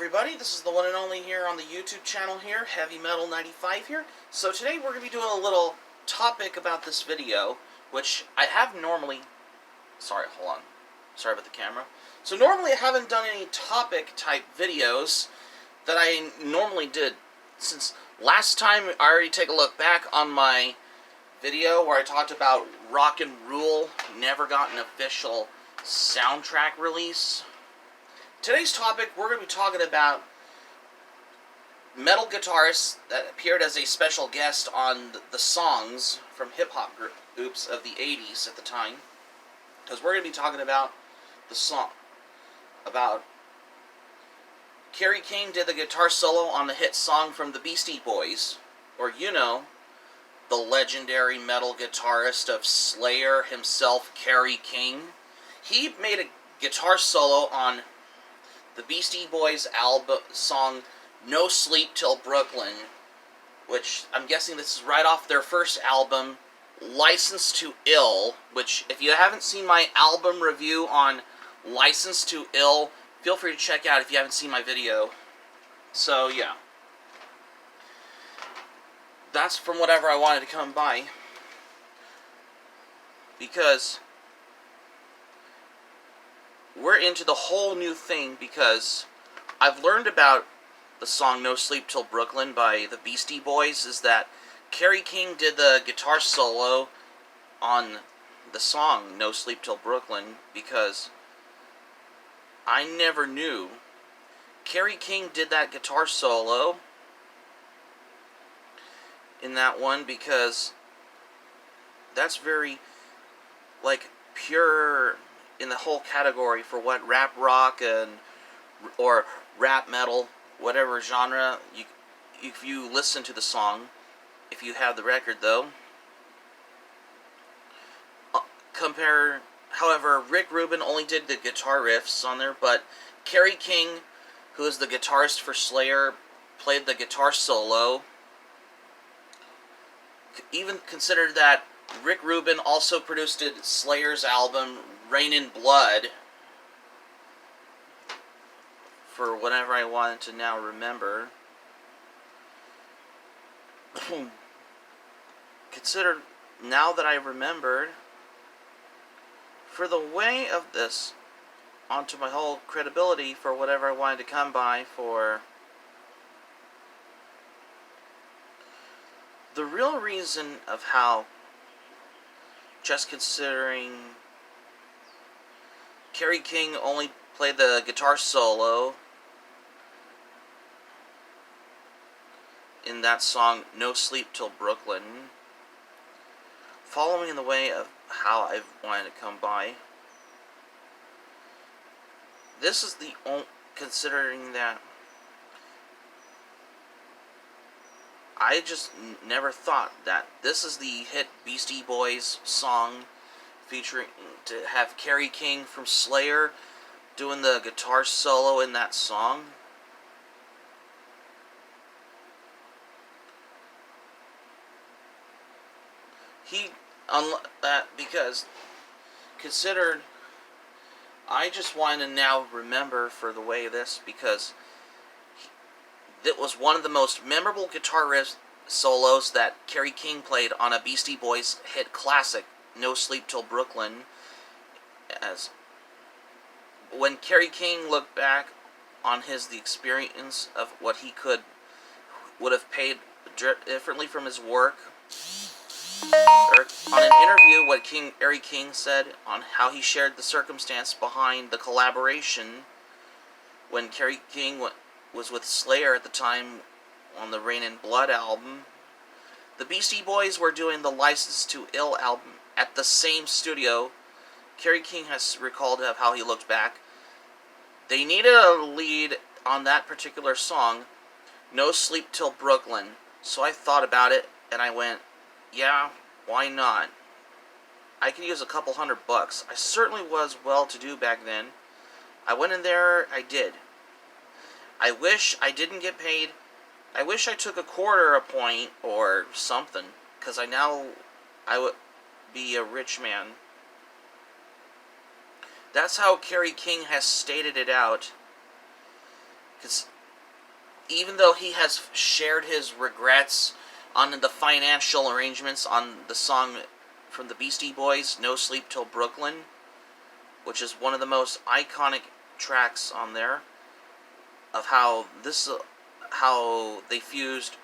everybody, this is the one and only here on the YouTube channel here, Heavy Metal 95 here. So today we're going to be doing a little topic about this video, which I have normally... Sorry, hold on. Sorry about the camera. So normally I haven't done any topic type videos that I normally did. Since last time, I already take a look back on my video where I talked about Rock and Rule never got an official soundtrack release. Today's topic, we're going to be talking about metal guitarists that appeared as a special guest on the songs from hip-hop groups of the 80s at the time. Because we're going to be talking about the song. About Kerry King did the guitar solo on the hit song from the Beastie Boys. Or, you know, the legendary metal guitarist of Slayer himself, Kerry King. He made a guitar solo on the Beastie Boys album song No Sleep Till Brooklyn, which I'm guessing this is right off their first album, License to Ill, which if you haven't seen my album review on License to Ill, feel free to check out if you haven't seen my video. So yeah, that's from whatever I wanted to come by, because we're into the whole new thing, because I've learned about the song No Sleep Till Brooklyn by the Beastie Boys is that Kerry King did the guitar solo on the song No Sleep Till Brooklyn, because I never knew Kerry King did that guitar solo in that one, because that's very, like, pure in the whole category for what rap rock or rap metal, whatever genre, if you listen to the song, if you have the record though, however, Rick Rubin only did the guitar riffs on there, but Kerry King, who is the guitarist for Slayer, played the guitar solo. Even considered that Rick Rubin also produced Slayer's album Rain in Blood, for whatever I wanted to now remember. Consider, now that I remembered, for the way of this, onto my whole credibility for whatever I wanted to come by for, the real reason of how, just considering Kerry King only played the guitar solo in that song No Sleep Till Brooklyn, following in the way of how I've wanted to come by, this is the only, considering that I just never thought that this is the hit Beastie Boys song featuring, to have Kerry King from Slayer doing the guitar solo in that song. Because considered, I just want to now remember for the way of this, because it was one of the most memorable guitar riff solos that Kerry King played on a Beastie Boys hit classic, No Sleep Till Brooklyn. As when Kerry King looked back on the experience of what he would have paid differently from his work, or on an interview, what Kerry King said on how he shared the circumstance behind the collaboration when Kerry King was with Slayer at the time on the Rain in Blood album. The Beastie Boys were doing the License to Ill album at the same studio. Kerry King has recalled of how he looked back. They needed a lead on that particular song, No Sleep Till Brooklyn. So I thought about it, and I went, yeah, why not? I could use a couple $100. I certainly was well-to-do back then. I went in there, I did. I wish I didn't get paid. I wish I took a point or something, because I would be a rich man. That's how Kerry King has stated it out. even though he has shared his regrets on the financial arrangements on the song from the Beastie Boys, No Sleep Till Brooklyn, which is one of the most iconic tracks on there, of how they fused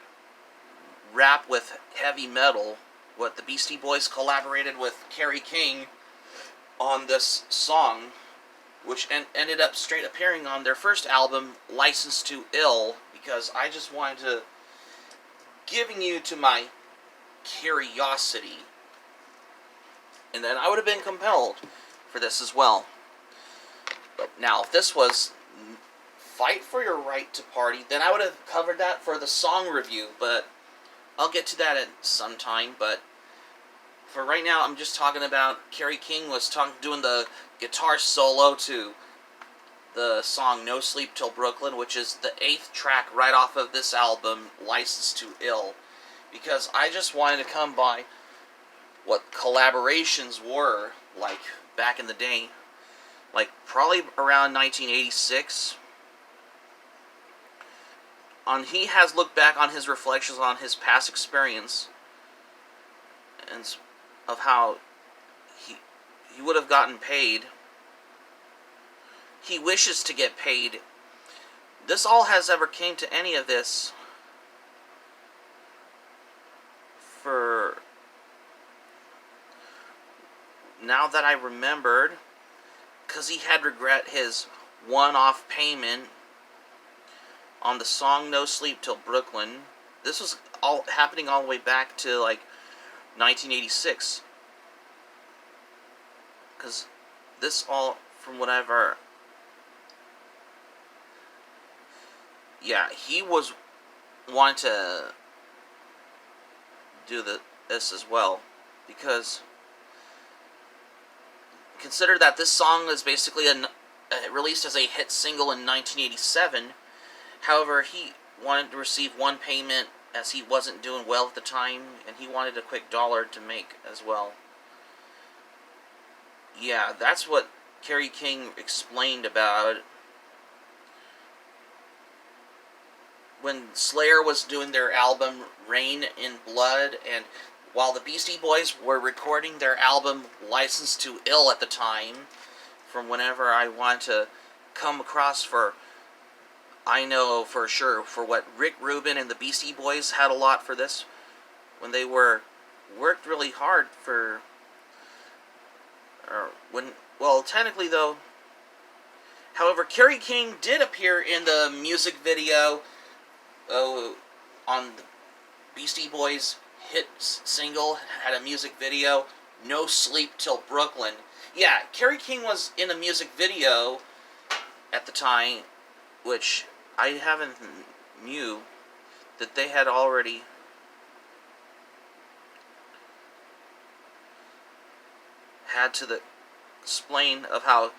rap with heavy metal. What the Beastie Boys collaborated with Kerry King on this song, which ended up straight appearing on their first album, License to Ill, because I just wanted to giving you to my curiosity. And then I would have been compelled for this as well. But now, if this was Fight for Your Right to Party, then I would have covered that for the song review, but I'll get to that at some time. But for right now, I'm just talking about Kerry King was doing the guitar solo to the song No Sleep Till Brooklyn, which is the 8th track right off of this album, License to Ill, because I just wanted to come by what collaborations were like back in the day, like probably around 1986. He has looked back on his reflections on his past experience and of how he would have gotten paid. He wishes to get paid. This all has ever came to any of this for now that I remembered, because he had regret his one-off payment on the song No Sleep Till Brooklyn. This was all happening all the way back to like 1986, because this all from whatever. Yeah, he was wanting to do this as well, because consider that this song is basically released as a hit single in 1987. However, he wanted to receive one payment as he wasn't doing well at the time, and he wanted a quick dollar to make as well. Yeah, that's what Kerry King explained about it. When Slayer was doing their album Rain in Blood, and while the Beastie Boys were recording their album License to Ill at the time, from whenever I wanted to come across for, I know for sure, for what Rick Rubin and the Beastie Boys had a lot for this, when they worked really hard for, well, technically though, however, Kerry King did appear in the music video on the Beastie Boys hit single, had a music video, No Sleep Till Brooklyn. Yeah, Kerry King was in a music video at the time, which I haven't knew that they had already had to explain of how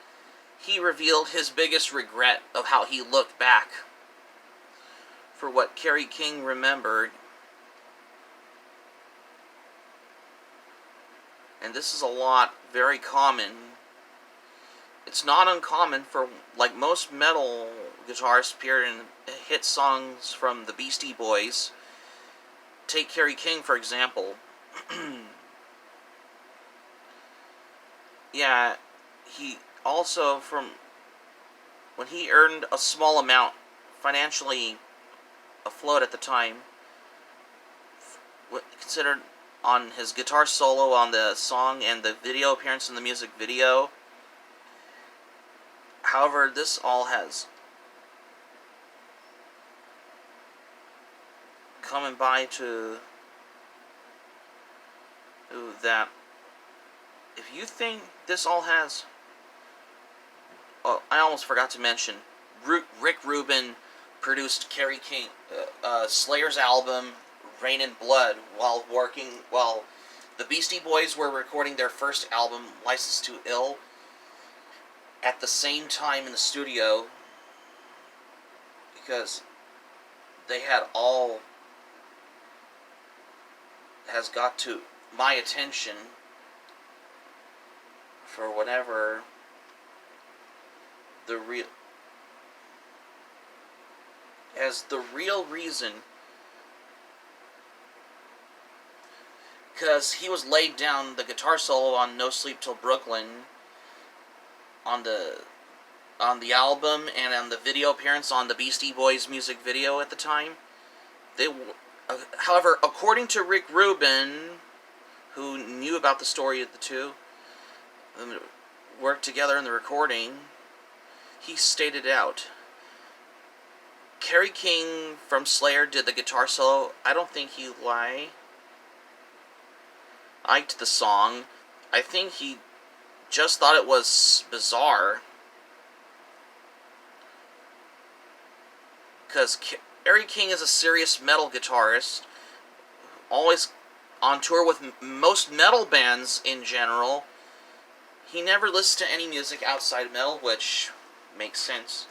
he revealed his biggest regret of how he looked back for what Kerry King remembered. And this is a lot very common. It's not uncommon for, like, most metal guitarists appear in hit songs from the Beastie Boys. Take Kerry King, for example. Yeah, he also, from when he earned a small amount financially afloat at the time, considered on his guitar solo on the song and the video appearance in the music video. However, this all has coming by to that if you think this all has, oh, I almost forgot to mention, Rick Rubin produced Kerry King, Slayer's album Rain in Blood while the Beastie Boys were recording their first album, License to Ill, at the same time in the studio, because they had all has got to my attention for whatever the real as the real reason, because he was laid down the guitar solo on No Sleep Till Brooklyn on the album and on the video appearance on the Beastie Boys music video at the time. However, according to Rick Rubin, who knew about the story of the two, worked together in the recording, he stated out, Kerry King from Slayer did the guitar solo. I don't think he liked the song. I think he just thought it was bizarre. Because Kerry King is a serious metal guitarist, always on tour with most metal bands in general. He never listens to any music outside metal, which makes sense.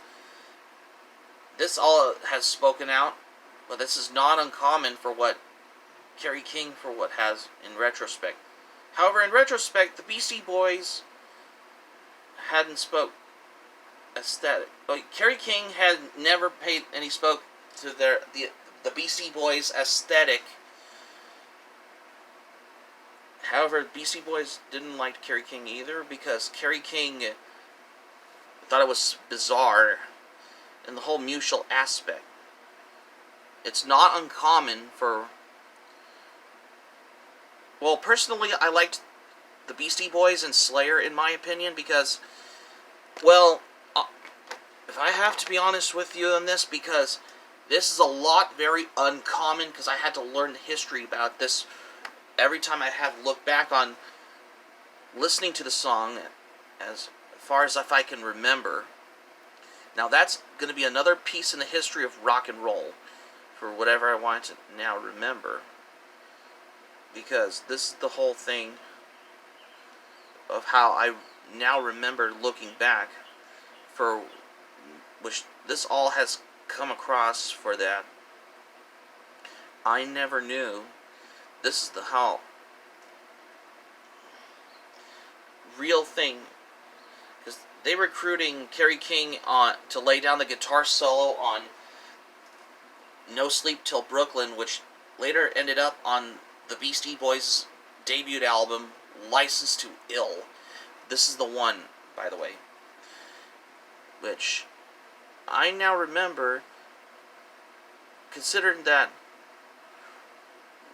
This all has spoken out, but this is not uncommon for what Kerry King has in retrospect. However, in retrospect, the Beastie Boys hadn't spoke aesthetic. Kerry King had never paid any spoke to the Beastie Boys aesthetic. However, Beastie Boys didn't like Kerry King either, because Kerry King thought it was bizarre in the whole musical aspect. It's not uncommon for... Well, personally, I liked the Beastie Boys and Slayer, in my opinion, because, well, if I have to be honest with you on this, because this is a lot very uncommon, because I had to learn the history about this every time I have looked back on listening to the song, as far as if I can remember. Now that's going to be another piece in the history of rock and roll, for whatever I want to now remember. Because this is the whole thing of how I now remember looking back, for which this all has come across for that. I never knew. This is the how real thing, because they were recruiting Kerry King to lay down the guitar solo on No Sleep Till Brooklyn, which later ended up on the Beastie Boys' debut album, License to Ill. This is the one, by the way, which I now remember, considering that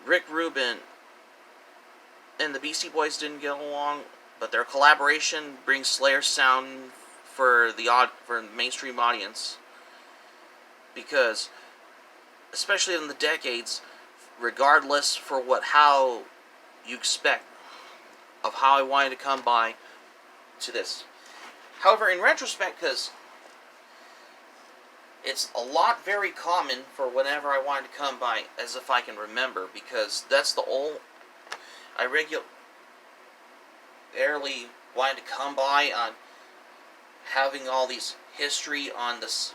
Rick Rubin and the Beastie Boys didn't get along, but their collaboration brings Slayer's sound for the mainstream audience. Because, especially in the decades, regardless for how you expect of how I wanted to come by to this. However, in retrospect, because it's a lot very common for whenever I wanted to come by, as if I can remember, because that's the old... I regularly wanted to come by on having all these history on this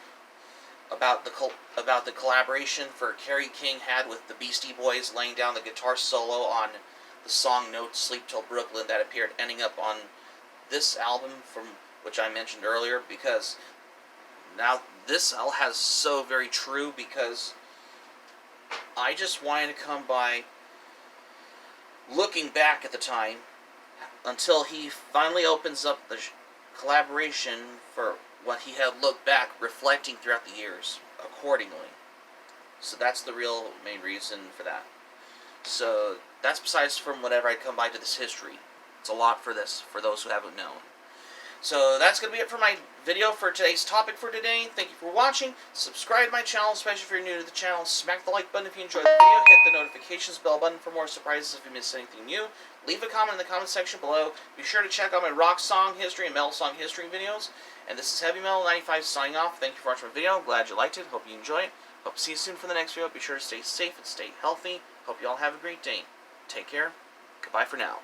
about the collaboration for Kerry King had with the Beastie Boys, laying down the guitar solo on the song No Sleep Till Brooklyn that appeared ending up on this album, from which I mentioned earlier, because now this all has so very true, because I just wanted to come by looking back at the time until he finally opens up the collaboration for what he had looked back, reflecting throughout the years accordingly. So that's the real main reason for that. So that's besides from whatever I come by to this history. It's a lot for this, for those who haven't known. So that's going to be it for my video for today's topic for today. Thank you for watching. Subscribe to my channel, especially if you're new to the channel. Smack the like button if you enjoyed the video. Hit the notifications bell button for more surprises if you missed anything new. Leave a comment in the comment section below. Be sure to check out my rock song history and metal song history videos. And this is Heavy Metal 95 signing off. Thank you for watching my video. Glad you liked it. Hope you enjoy it. Hope to see you soon for the next video. Be sure to stay safe and stay healthy. Hope you all have a great day. Take care. Goodbye for now.